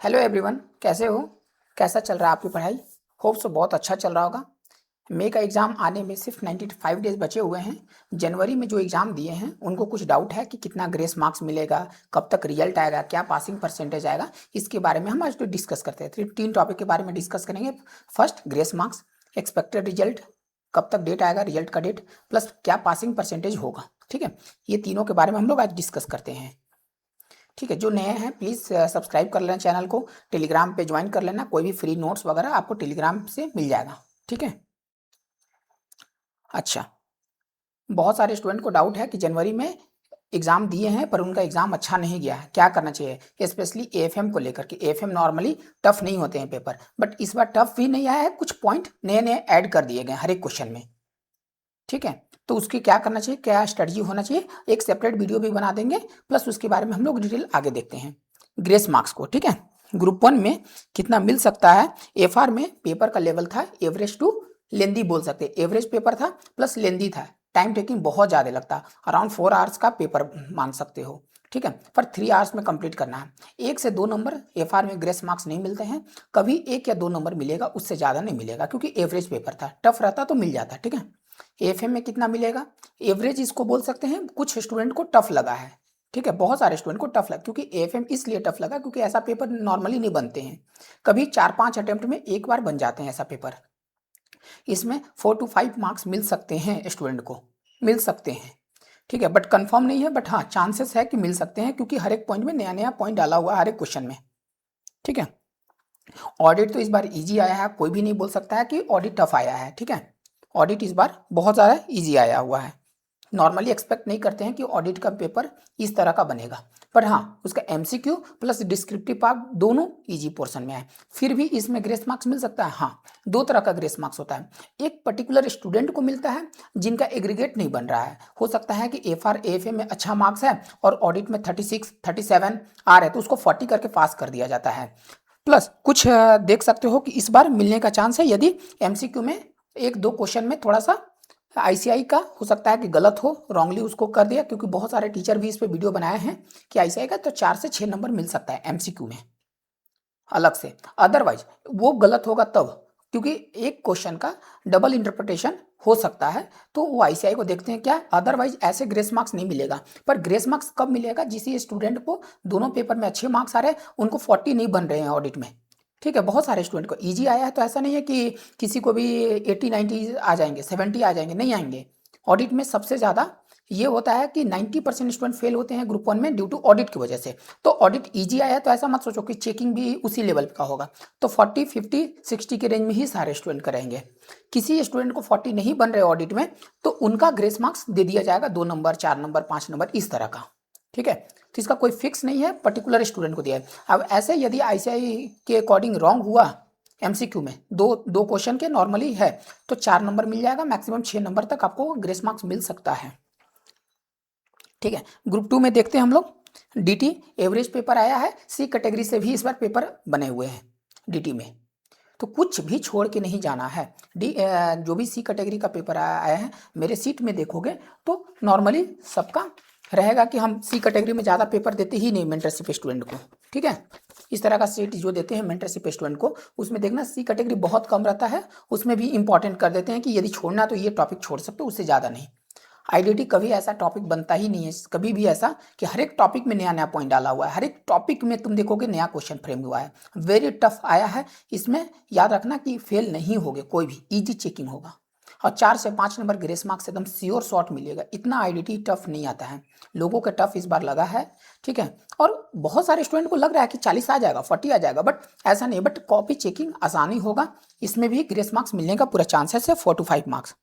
Hello everyone, कैसे हो? कैसा चल रहा है आपकी पढ़ाई? होप सो बहुत अच्छा चल रहा होगा। मई का एग्ज़ाम आने में सिर्फ 95 डेज बचे हुए हैं। जनवरी में जो एग्ज़ाम दिए हैं उनको कुछ डाउट है कि कितना ग्रेस मार्क्स मिलेगा, कब तक रिजल्ट आएगा, क्या पासिंग परसेंटेज आएगा। इसके बारे में हम आज तो डिस्कस करते हैं। सिर्फ 3 टॉपिक के बारे में डिस्कस करेंगे। First, grace marks, expected result, कब तक डेट आएगा, रिजल्ट का डेट, प्लस क्या पासिंग परसेंटेज होगा। ठीक है, ये तीनों के बारे में हम लोग आज डिस्कस करते हैं। ठीक है, जो नए हैं प्लीज़ सब्सक्राइब कर लेना चैनल को, टेलीग्राम पे ज्वाइन कर लेना। कोई भी फ्री नोट्स वगैरह आपको टेलीग्राम से मिल जाएगा। ठीक है। अच्छा, बहुत सारे स्टूडेंट को डाउट है कि जनवरी में एग्ज़ाम दिए हैं पर उनका एग्ज़ाम अच्छा नहीं गया है, क्या करना चाहिए? स्पेशली एएफएम को लेकर के। एएफएम नॉर्मली टफ नहीं होते हैं पेपर, बट इस बार टफ भी नहीं आया है, कुछ पॉइंट नए नए ऐड कर दिए गए हर एक क्वेश्चन में। ठीक है, तो उसकी क्या करना चाहिए, क्या स्ट्रेटजी होना चाहिए, एक सेपरेट वीडियो भी बना देंगे, प्लस उसके बारे में हम लोग डिटेल आगे देखते हैं। ग्रेस मार्क्स को, ठीक है, ग्रुप 1 में कितना मिल सकता है? एफआर में पेपर का लेवल था एवरेज टू लेंदी बोल सकते, एवरेज पेपर था प्लस लेंदी था, टाइम टेकिंग बहुत ज़्यादा लगता, अराउंड 4 आवर्स का पेपर मान सकते हो। ठीक है, पर 3 आवर्स में कंप्लीट करना है। 1 से 2 नंबर एफआर में ग्रेस मार्क्स नहीं मिलते हैं, कभी 1 या 2 नंबर मिलेगा, उससे ज़्यादा नहीं मिलेगा, क्योंकि एवरेज पेपर था। टफ रहता तो मिल जाता। ठीक है, एएफएम में कितना मिलेगा? एवरेज इसको बोल सकते हैं, कुछ स्टूडेंट को टफ लगा है। ठीक है, बहुत सारे स्टूडेंट को टफ लगा, क्योंकि एएफएम इसलिए टफ लगा क्योंकि ऐसा पेपर नॉर्मली नहीं बनते हैं, कभी 4-5 अटेम्प्ट में एक बार बन जाते हैं ऐसा पेपर। इसमें 4 to 5 मार्क्स मिल सकते हैं स्टूडेंट को, मिल सकते हैं। ठीक है, बट कंफर्म नहीं है, बट हाँ चांसेस है कि मिल सकते हैं, क्योंकि हर एक पॉइंट में नया नया पॉइंट डाला हुआ है हर एक क्वेश्चन में। ठीक है, ऑडिट तो इस बार इजी आया है, कोई भी नहीं बोल सकता है कि ऑडिट टफ आया है। ठीक है, ऑडिट इस बार बहुत ज़्यादा इजी आया हुआ है। नॉर्मली एक्सपेक्ट नहीं करते हैं कि ऑडिट का पेपर इस तरह का बनेगा, पर हाँ उसका एमसीक्यू प्लस डिस्क्रिप्टिव पार्ट दोनों इजी पोर्शन में है। फिर भी इसमें ग्रेस मार्क्स मिल सकता है। हाँ, दो तरह का ग्रेस मार्क्स होता है, एक पर्टिकुलर स्टूडेंट को मिलता है जिनका एग्रीगेट नहीं बन रहा है। हो सकता है कि एफआर एएफए में अच्छा मार्क्स है और ऑडिट में 36 37 आ रहे, तो उसको 40 करके पास कर दिया जाता है। प्लस कुछ देख सकते हो कि इस बार मिलने का चांस है, यदि एमसीक्यू में एक दो क्वेश्चन में थोड़ा सा आईसीआई का हो सकता है कि गलत हो, रॉन्गली उसको कर दिया, क्योंकि बहुत सारे टीचर भी इस पे वीडियो बनाए हैं कि आईसीआई का तो 4 से 6 नंबर मिल सकता है एमसीक्यू में अलग से। अदरवाइज वो गलत होगा तब, क्योंकि एक क्वेश्चन का डबल इंटरप्रिटेशन हो सकता है, तो वो आईसीआई को देखते हैं क्या। अदरवाइज ऐसे ग्रेस मार्क्स नहीं मिलेगा। पर ग्रेस मार्क्स कब मिलेगा? जिस स्टूडेंट को दोनों पेपर में अच्छे मार्क्स आ रहे हैं, उनको 40 नहीं बन रहे हैं ऑडिट में। ठीक है, बहुत सारे स्टूडेंट को इजी आया है, तो ऐसा नहीं है कि किसी को भी 80 90 आ जाएंगे, 70 आ जाएंगे, नहीं आएंगे। ऑडिट में सबसे ज़्यादा ये होता है कि 90% स्टूडेंट फेल होते हैं ग्रुप 1 में ड्यू टू ऑडिट की वजह से। तो ऑडिट इजी आया है तो ऐसा मत सोचो कि चेकिंग भी उसी लेवल का होगा। तो 40 50 60 के रेंज में ही सारे स्टूडेंट करेंगे। किसी स्टूडेंट को 40 नहीं बन रहे ऑडिट में, तो उनका ग्रेस मार्क्स दे दिया जाएगा 2 नंबर 4 नंबर 5 नंबर इस तरह का। ठीक है, तो इसका कोई फिक्स नहीं है, पर्टिकुलर स्टूडेंट को दिया है। अब ऐसे यदि आईसीआई के अकॉर्डिंग रॉन्ग हुआ एमसीक्यू में, दो दो क्वेश्चन के नॉर्मली है, तो 4 नंबर मिल जाएगा, मैक्सिमम 6 नंबर तक आपको ग्रेस मार्क्स मिल सकता है। ठीक है, ग्रुप 2 में देखते हैं हम लोग। डीटी एवरेज पेपर आया है, सी कैटेगरी से भी इस बार पेपर बने हुए हैं डीटी में, तो कुछ भी छोड़ के नहीं जाना है। जो भी सी कैटेगरी का पेपर आया है, मेरे सीट में देखोगे तो नॉर्मली सबका रहेगा कि हम सी कैटेगरी में ज़्यादा पेपर देते ही नहीं मेंटरशिप स्टूडेंट को। ठीक है, इस तरह का सीट जो देते हैं मेंटरशिप स्टूडेंट को, उसमें देखना सी कैटेगरी बहुत कम रहता है, उसमें भी इंपॉर्टेंट कर देते हैं कि यदि छोड़ना तो ये टॉपिक छोड़ सकते हो, उससे ज़्यादा नहीं। आईडीटी कभी ऐसा टॉपिक बनता ही नहीं है, कभी भी ऐसा कि हर एक टॉपिक में नया नया पॉइंट डाला हुआ है, हर एक टॉपिक में तुम देखोगे नया क्वेश्चन फ्रेम हुआ है, वेरी टफ आया है। इसमें याद रखना कि फेल नहीं होगे कोई भी, इजी चेकिंग होगा, और 4 से 5 नंबर ग्रेस मार्क्स एकदम श्योर शॉट मिलेगा। इतना आईडीटी टफ नहीं आता है, लोगों का टफ इस बार लगा है। ठीक है, और बहुत सारे स्टूडेंट को लग रहा है कि 40 आ जाएगा, 40 आ जाएगा, बट ऐसा नहीं। बट कॉपी चेकिंग आसानी होगा, इसमें भी ग्रेस मार्क्स मिलने का पूरा चांसेस है, 4 to 5 मार्क्स।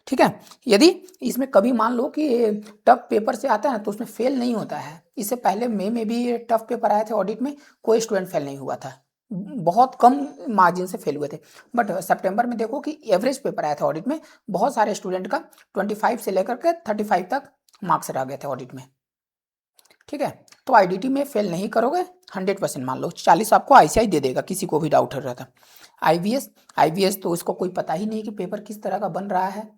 ठीक है, यदि इसमें कभी मान लो कि टफ पेपर से आता है ना, तो उसमें फेल नहीं होता है। इससे पहले मई में भी टफ पेपर आए थे ऑडिट में, कोई स्टूडेंट फेल नहीं हुआ था, बहुत कम मार्जिन से फेल हुए थे। बट सितंबर में देखो कि एवरेज पेपर आया था ऑडिट में, बहुत सारे स्टूडेंट का 25 से लेकर के 35 तक मार्क्स रह गए थे ऑडिट में। ठीक है, तो आईडीटी में फेल नहीं करोगे 100%, मान लो 40 आपको आईसीआई दे देगा, किसी को भी डाउट हो रहा था। आईवीएस, आईवीएस तो इसको कोई पता ही नहीं कि पेपर किस तरह का बन रहा है,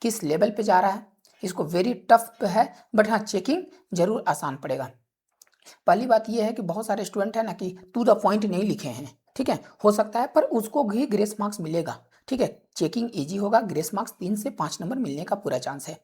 किस लेवल पे जा रहा है, इसको वेरी टफ है, बट हाँ चेकिंग जरूर आसान पड़ेगा। पहली बात ये है कि बहुत सारे स्टूडेंट है ना कि टू द पॉइंट नहीं लिखे हैं, ठीक है, हो सकता है, पर उसको भी ग्रेस मार्क्स मिलेगा, ठीक है, चेकिंग इजी होगा, ग्रेस मार्क्स 3 से 5 नंबर मिलने का पूरा चांस है,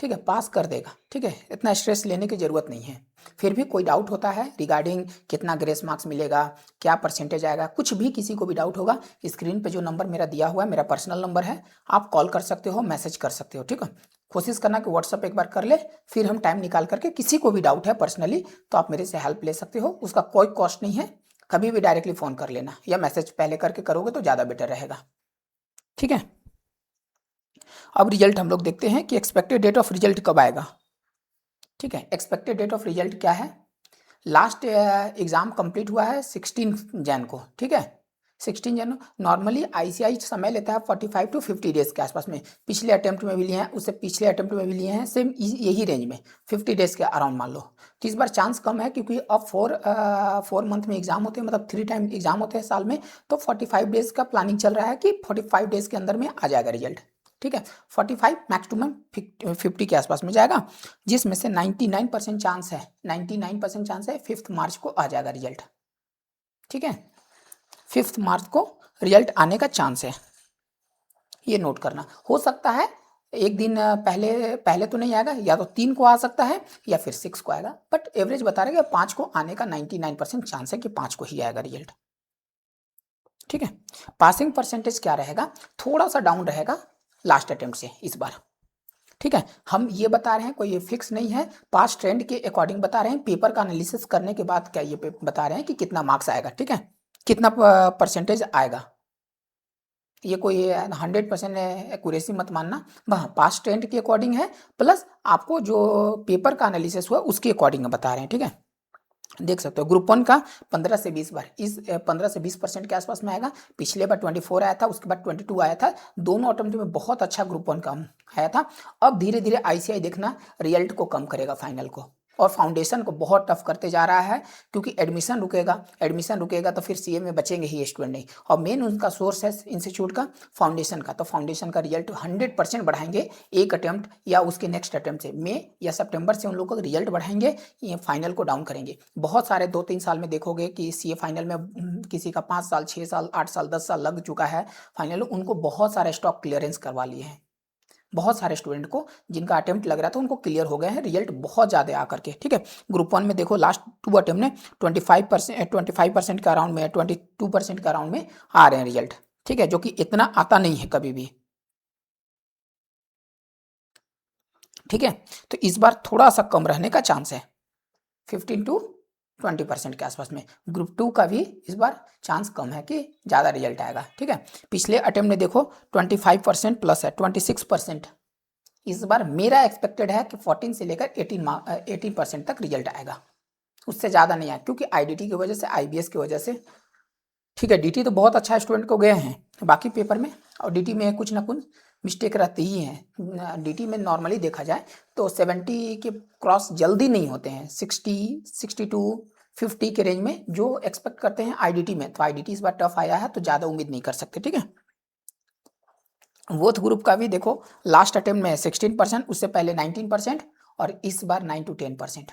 ठीक है, पास कर देगा, ठीक है, इतना स्ट्रेस लेने की ज़रूरत नहीं है। फिर भी कोई डाउट होता है रिगार्डिंग कितना ग्रेस मार्क्स मिलेगा, क्या परसेंटेज आएगा, कुछ भी किसी को भी डाउट होगा, स्क्रीन पे जो नंबर मेरा दिया हुआ है मेरा पर्सनल नंबर है, आप कॉल कर सकते हो, मैसेज कर सकते हो, ठीक है। कोशिश करना कि व्हाट्सअप एक बार कर ले, फिर हम टाइम निकाल करके, किसी को भी डाउट है पर्सनली तो आप मेरे से हेल्प ले सकते हो, उसका कोई कॉस्ट नहीं है, कभी भी डायरेक्टली फ़ोन कर लेना या मैसेज पहले करके करोगे तो ज़्यादा बेटर रहेगा, ठीक है। अब रिजल्ट हम लोग देखते हैं कि एक्सपेक्टेड डेट ऑफ रिजल्ट कब आएगा, ठीक है। एक्सपेक्टेड डेट ऑफ रिजल्ट क्या है, लास्ट एग्ज़ाम कंप्लीट हुआ है 16 जैन को, ठीक है, 16 जैन। नॉर्मली आईसीआई समय लेता है 45 टू 50 डेज़ के आसपास में, पिछले अटेम्प्ट में भी लिए हैं, उससे पिछले अटेम्प्ट में भी लिए हैं, सेम यही रेंज में 50 डेज़ के अराउंड मान लो। तो इस बार चांस कम है क्योंकि अब 4 मंथ में एग्ज़ाम होते हैं, मतलब 3 टाइम एग्ज़ाम होते हैं साल में, तो 45 डेज़ का प्लानिंग चल रहा है कि 45 डेज़ के अंदर में आ जाएगा रिजल्ट, ठीक है, 45 मैक्सिमम 50 के आसपास में जाएगा, जिसमें से 99% चांस है, 99% चांस है 5 मार्च को आ जाएगा रिजल्ट, ठीक है, 5 मार्च को रिजल्ट आने का चांस है, ये नोट करना। हो सकता है एक दिन पहले पहले तो नहीं आएगा, या तो 3 को आ सकता है या फिर 6 को आएगा, बट एवरेज बता रहे हैं 5 को आने का 99% चांस है कि 5 को ही आएगा रिजल्ट, ठीक है। पासिंग परसेंटेज क्या रहेगा, थोड़ा सा डाउन रहेगा लास्ट अटेम्प्ट से इस बार, ठीक है। हम ये बता रहे हैं, कोई ये फिक्स नहीं है, पास्ट ट्रेंड के अकॉर्डिंग बता रहे हैं, पेपर का एनालिसिस करने के बाद क्या ये बता रहे हैं कि कितना मार्क्स आएगा, ठीक है, कितना परसेंटेज आएगा, ये कोई 100% एक्यूरेसी मत मानना, वह पास्ट ट्रेंड के अकॉर्डिंग है, प्लस आपको जो पेपर का एनालिसिस हुआ उसके अकॉर्डिंग बता रहे हैं, ठीक है। देख सकते हो ग्रुप 1 का 15 से 20 बार, इस 15 से 20% के आसपास में आएगा, पिछले बार 24 आया था, उसके बाद 22 आया था, दोनों अटेम्प्ट में बहुत अच्छा ग्रुप 1 का आया था। अब धीरे धीरे आईसीआई देखना रिजल्ट को कम करेगा फाइनल को, और फाउंडेशन को बहुत टफ करते जा रहा है, क्योंकि एडमिशन रुकेगा तो फिर सीए में बचेंगे ही स्टूडेंट नहीं, और मेन उनका सोर्स है इंस्टीट्यूट का फाउंडेशन का, तो फाउंडेशन का रिजल्ट 100% बढ़ाएंगे एक अटेम्प्ट या उसके नेक्स्ट अटेम्प्ट से, मई या सितंबर से उन लोगों का रिजल्ट बढ़ाएंगे, ये फाइनल को डाउन करेंगे। बहुत सारे 2-3 साल में देखोगे कि सीए फाइनल में किसी का 5 साल 6 साल 8 साल 10 साल लग चुका है फाइनल, उनको बहुत सारे स्टॉक क्लियरेंस करवा लिए हैं, बहुत सारे स्टूडेंट को जिनका अटेम्प्ट लग रहा था उनको क्लियर हो गए हैं, रिजल्ट बहुत ज़्यादा आकर के, ठीक है। ग्रुप 1 में देखो लास्ट 2 अटेम्प्ट में 25% के अराउंड में, 22% के अराउंड में आ रहे हैं रिजल्ट, ठीक है, जो कि इतना आता नहीं है कभी भी, ठीक है। तो इस बार थोड़ा सा कम रहने का चांस है, 15 टू 20% के आसपास में। ग्रुप 2 का भी इस बार चांस कम है कि ज़्यादा रिजल्ट आएगा, ठीक है। पिछले अटेम्प्ट में देखो 25% प्लस है, 26%, इस बार मेरा एक्सपेक्टेड है कि 14 से लेकर 18% तक रिजल्ट आएगा, उससे ज़्यादा नहीं आया, क्योंकि आईडीटी की वजह से, आईबीएस की वजह से, ठीक है। डीटी तो बहुत अच्छा स्टूडेंट को गए हैं बाकी पेपर में, और डीटी में कुछ ना कुछ मिस्टेक रहती ही हैं, डीटी में नॉर्मली देखा जाए तो 70 के क्रॉस जल्दी नहीं होते हैं, 60, 62, 50 के रेंज में जो एक्सपेक्ट करते हैं आईडीटी में, तो आईडीटी इस बार टफ आया है तो ज़्यादा उम्मीद नहीं कर सकते, ठीक है। बोथ ग्रुप का भी देखो लास्ट अटेम्प्ट में 16%, उससे पहले 19%, और इस बार 9 to 10%,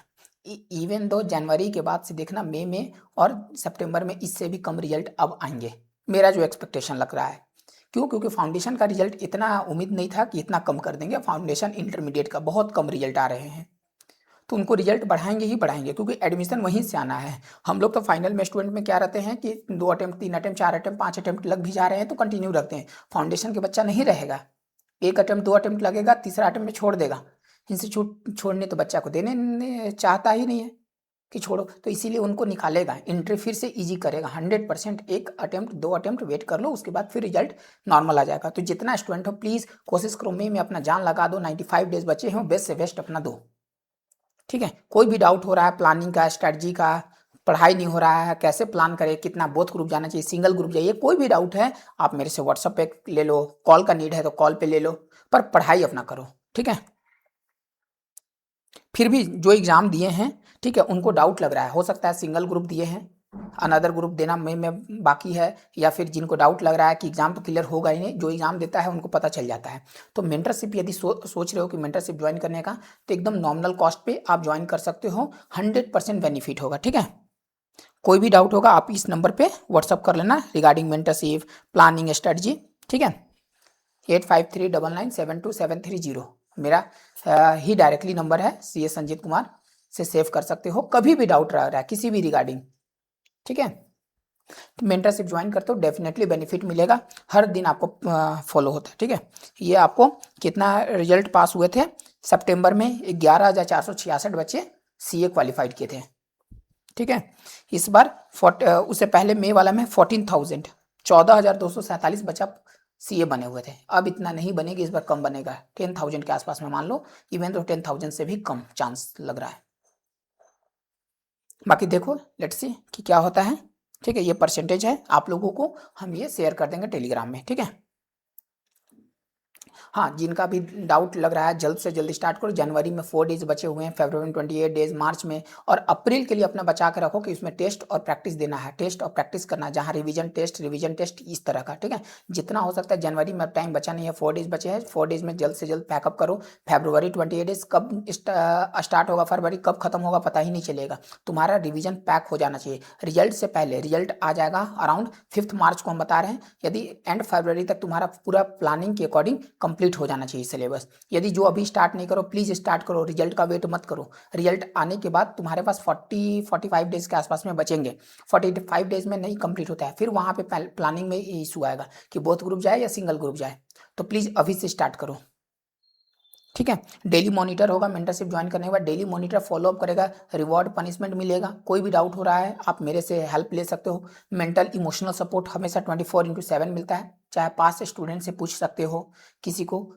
इवन दो जनवरी के बाद से देखना मई में और सितंबर में इससे भी कम रिजल्ट अब आएंगे, मेरा जो एक्सपेक्टेशन लग रहा है। क्यों, क्योंकि फाउंडेशन का रिजल्ट इतना उम्मीद नहीं था कि इतना कम कर देंगे, फाउंडेशन इंटरमीडिएट का बहुत कम रिजल्ट आ रहे हैं, तो उनको रिजल्ट बढ़ाएंगे ही बढ़ाएंगे, क्योंकि एडमिशन वहीं से आना है। हम लोग तो फाइनल में स्टूडेंट में क्या रहते हैं कि 2 अटेम्प्ट 3 अटेम्प्ट 4 अटेम्प्ट 5 अटेम्प्ट लग भी जा रहे हैं तो कंटिन्यू रखते हैं, फाउंडेशन के बच्चा नहीं रहेगा, 1 अटेम्प्ट 2 अटेम्प्ट लगेगा, तीसरा अटेम्प्ट में छोड़ देगा, इंस्टीट्यूट छोड़ने तो बच्चा को देने चाहता ही नहीं है कि छोड़ो, तो इसीलिए उनको निकालेगा, एंट्री फिर से इजी करेगा 100%, 1 अटेम्प्ट 2 अटेम्प्ट वेट कर लो, उसके बाद फिर रिजल्ट नॉर्मल आ जाएगा। तो जितना स्टूडेंट हो प्लीज़ कोशिश करो मई में अपना जान लगा दो, 95 डेज बचे हो, बेस्ट से बेस्ट अपना दो, ठीक है। कोई भी डाउट हो रहा है प्लानिंग का, स्ट्रेटजी का, पढ़ाई नहीं हो रहा है, कैसे प्लान करें, कितना बोथ ग्रुप जाना चाहिए, सिंगल ग्रुप जाइए, कोई भी डाउट है आप मेरे से व्हाट्सएप पे ले लो, कॉल का नीड है तो कॉल पे ले लो, पर पढ़ाई अपना करो, ठीक है। फिर भी जो एग्ज़ाम दिए हैं, ठीक है, उनको डाउट लग रहा है, हो सकता है सिंगल ग्रुप दिए हैं, अनदर ग्रुप देना में बाकी है, या फिर जिनको डाउट लग रहा है कि एग्जाम तो क्लियर होगा ही नहीं, जो एग्जाम देता है उनको पता चल जाता है। तो मेंटरशिप यदि सोच रहे हो कि मेंटरशिप ज्वाइन करने का, तो एकदम नॉमिनल कॉस्ट पे आप ज्वाइन कर सकते हो, 100% बेनिफिट होगा। ठीक है, कोई भी डाउट होगा आप इस नंबर पे व्हाट्सअप कर लेना रिगार्डिंग मेंटरशिप, प्लानिंग, स्ट्रेटजी। ठीक है, 8539972730 मेरा ही डायरेक्टली नंबर है, सी एस संजीत कुमार से सेव कर सकते हो, कभी भी डाउट रह रहा है किसी भी रिगार्डिंग। ठीक है, तो मेंटरशिप ज्वाइन करते हो डेफिनेटली बेनिफिट मिलेगा, हर दिन आपको फॉलो होता है। ठीक है, ये आपको कितना रिजल्ट पास हुए थे सितंबर में, 11,466 बच्चे सीए क्वालिफाइड किए थे। ठीक है, इस बार उससे पहले मई वाला में 14,000 14,247 बच्चा सीए बने हुए थे। अब इतना नहीं बनेगी, इस बार कम बनेगा, 10,000 के आसपास में मान लो, इवन तो 10,000 से भी कम चांस लग रहा है। बाकी देखो लेट्स सी कि क्या होता है। ठीक है, ये परसेंटेज है, आप लोगों को हम ये शेयर कर देंगे टेलीग्राम में। ठीक है, हाँ, जिनका भी डाउट लग रहा है जल्द से जल्द स्टार्ट करो। जनवरी में 4 डेज बचे हुए हैं, फरवरी में 28 डेज, मार्च में, और अप्रैल के लिए अपना बचा के रखो कि इसमें टेस्ट और प्रैक्टिस देना है, टेस्ट और प्रैक्टिस करना है, जहाँ रिवीजन टेस्ट इस तरह का। ठीक है, जितना हो सकता है, जनवरी में टाइम बचा नहीं है, 4 डेज बचे हैं, 4 डेज में जल्द से जल्द पैकअप करो। फरवरी 28 डेज कब स्टार्ट होगा, फरवरी कब खत्म होगा पता ही नहीं चलेगा, तुम्हारा रिविजन पैक हो जाना चाहिए। रिजल्ट से पहले, रिजल्ट आ जाएगा अराउंड 5 मार्च को हम बता रहे हैं, यदि एंड फरवरी तक तुम्हारा पूरा प्लानिंग के अकॉर्डिंग कंप्लीट हो जाना चाहिए सिलेबस। यदि जो अभी स्टार्ट नहीं करो प्लीज स्टार्ट करो, रिजल्ट का वेट मत करो। रिजल्ट आने के बाद तुम्हारे पास 45 डेज के आसपास में बचेंगे, 45 डेज में नहीं कंप्लीट होता है, फिर वहां पे प्लानिंग में इशू आएगा कि बोथ ग्रुप जाए या सिंगल ग्रुप जाए। तो प्लीज अभी से स्टार्ट करो। ठीक है, डेली मॉनिटर होगा, मेंटरशिप ज्वाइन करने के बाद डेली मॉनिटर फॉलोअप करेगा, रिवॉर्ड पनिशमेंट मिलेगा। कोई भी डाउट हो रहा है आप मेरे से हेल्प ले सकते हो। मेंटल इमोशनल सपोर्ट हमेशा 24/7 मिलता है, चाहे पास स्टूडेंट से पूछ सकते हो किसी को।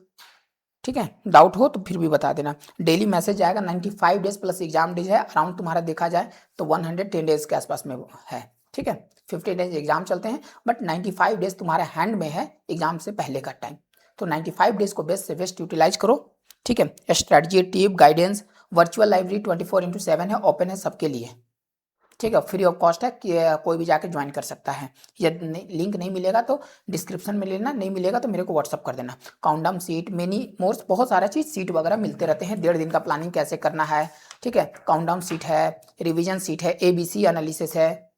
ठीक है, डाउट हो तो फिर भी बता देना। डेली मैसेज आएगा, 95 डेज प्लस एग्जाम डेज है, अराउंड तुम्हारा देखा जाए तो 110 डेज के आसपास में है। ठीक है, 50 डेज एग्जाम चलते हैं, बट 95 डेज तुम्हारे हैंड में है एग्जाम से पहले का टाइम। तो 95 डेज को बेस्ट से बेस्ट यूटिलाइज करो। ठीक है, strategy, tip, guidance, virtual library 24/7 है, ओपन है सबके लिए। ठीक है, फ्री ऑफ कॉस्ट है कि कोई भी जाके ज्वाइन कर सकता है। यदि लिंक नहीं मिलेगा तो डिस्क्रिप्शन में लेना, नहीं मिलेगा तो मेरे को व्हाट्सअप कर देना। काउंटडाउन सीट, मेनी मोर्स, बहुत सारा चीज़, सीट वगैरह मिलते रहते हैं, 1.5 दिन का प्लानिंग कैसे करना है। ठीक है, काउंटडाउन सीट है, रिविजन सीट है, ABC एनालिसिस है।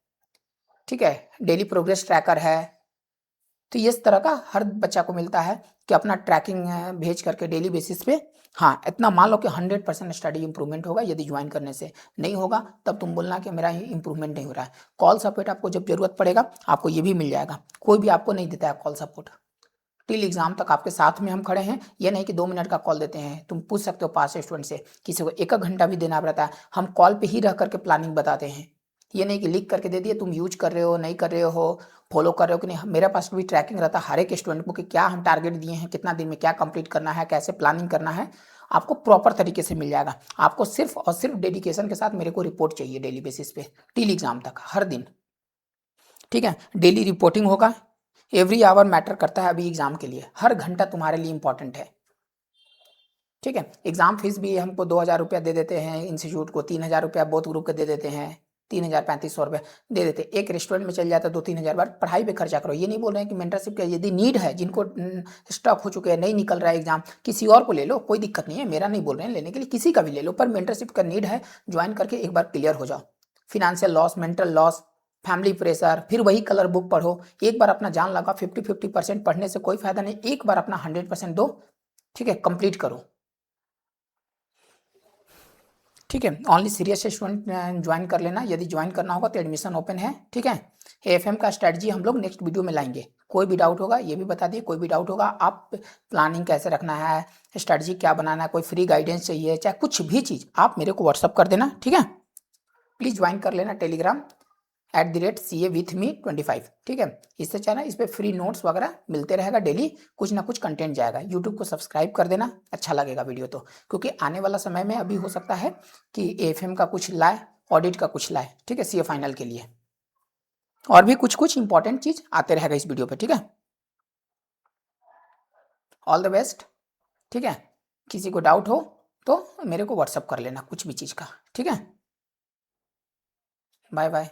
ठीक है, डेली प्रोग्रेस ट्रैकर है। तो इस तरह का हर बच्चा को मिलता है कि अपना ट्रैकिंग भेज करके डेली बेसिस पे। हाँ, इतना मान लो कि 100% स्टडी इंप्रूवमेंट होगा यदि ज्वाइन करने से। नहीं होगा तब तुम बोलना कि मेरा इंप्रूवमेंट नहीं हो रहा है। कॉल सपोर्ट आपको जब जरूरत पड़ेगा आपको ये भी मिल जाएगा, कोई भी आपको नहीं देता है कॉल सपोर्ट। टिल एग्जाम तक आपके साथ में हम खड़े हैं, ये नहीं कि 2 मिनट का कॉल देते हैं। तुम पूछ सकते हो पास स्टूडेंट से, किसी को 1 घंटा भी देना पड़ता है, हम कॉल पे ही रह करके प्लानिंग बताते हैं। ये नहीं कि लिख करके दे दिए, तुम यूज कर रहे हो नहीं कर रहे हो, फॉलो कर रहे हो कि नहीं। मेरे पास भी ट्रैकिंग रहता है हर एक स्टूडेंट को कि क्या हम टारगेट दिए हैं, कितना दिन में क्या कंप्लीट करना है, कैसे प्लानिंग करना है, आपको प्रॉपर तरीके से मिल जाएगा। आपको सिर्फ और सिर्फ डेडिकेशन के साथ मेरे को रिपोर्ट चाहिए डेली बेसिस पे, टिल एग्जाम तक हर दिन। ठीक है, डेली रिपोर्टिंग होगा, एवरी आवर मैटर करता है अभी एग्जाम के लिए, हर घंटा तुम्हारे लिए इंपॉर्टेंट है। ठीक है, एग्जाम फीस भी हमको 2,000 रुपया दे देते हैं इंस्टीट्यूट को, 3,000 रुपया बोथ ग्रुप के दे देते हैं, 3,000 3500 रुपये दे देते। एक रेस्टोरेंट में चल जाता है 2-3 हज़ार बार, पढ़ाई पे खर्चा करो। ये नहीं बोल रहे हैं कि मेंटरशिप का यदि नीड है, जिनको स्टॉप हो चुके हैं, नहीं निकल रहा है एग्जाम, किसी और को ले लो, कोई दिक्कत नहीं है, मेरा नहीं बोल रहे हैं लेने के लिए, किसी का भी ले लो, पर मेंटरशिप का नीड है, ज्वाइन करके एक बार क्लियर हो जाओ। Financial loss, mental loss, family pressure, फिर वही कलर बुक पढ़ो। एक बार अपना जान लगा, 50-50% पढ़ने से कोई फायदा नहीं, एक बार अपना 100% दो। ठीक है, कंप्लीट करो। ठीक है, ओनली सीरियस स्टूडेंट ज्वाइन कर लेना, यदि ज्वाइन करना होगा तो एडमिशन ओपन है। ठीक है, AFM का स्ट्रेटजी हम लोग नेक्स्ट वीडियो में लाएंगे। कोई भी डाउट होगा ये भी बता दिए, कोई भी डाउट होगा आप प्लानिंग कैसे रखना है, स्ट्रेटजी क्या बनाना है, कोई फ्री गाइडेंस चाहिए, चाहे कुछ भी चीज़ आप मेरे को व्हाट्सअप कर देना। ठीक है, प्लीज़ ज्वाइन कर लेना टेलीग्राम @CA-with-me-25। ठीक है, इससे चाहे ना इस पर फ्री नोट्स वगैरह मिलते रहेगा, डेली कुछ ना कुछ कंटेंट जाएगा। यूट्यूब को सब्सक्राइब कर देना, अच्छा लगेगा वीडियो तो, क्योंकि आने वाला समय में अभी हो सकता है कि AFM का कुछ लाए, ऑडिट का कुछ लाए। ठीक है, CA फाइनल के लिए और भी कुछ कुछ इंपॉर्टेंट चीज़ आते रहेगा इस वीडियो पे। ठीक है, ऑल द बेस्ट। ठीक है, किसी को डाउट हो तो मेरे को व्हाट्सअप कर लेना कुछ भी चीज़ का। ठीक है, बाय बाय।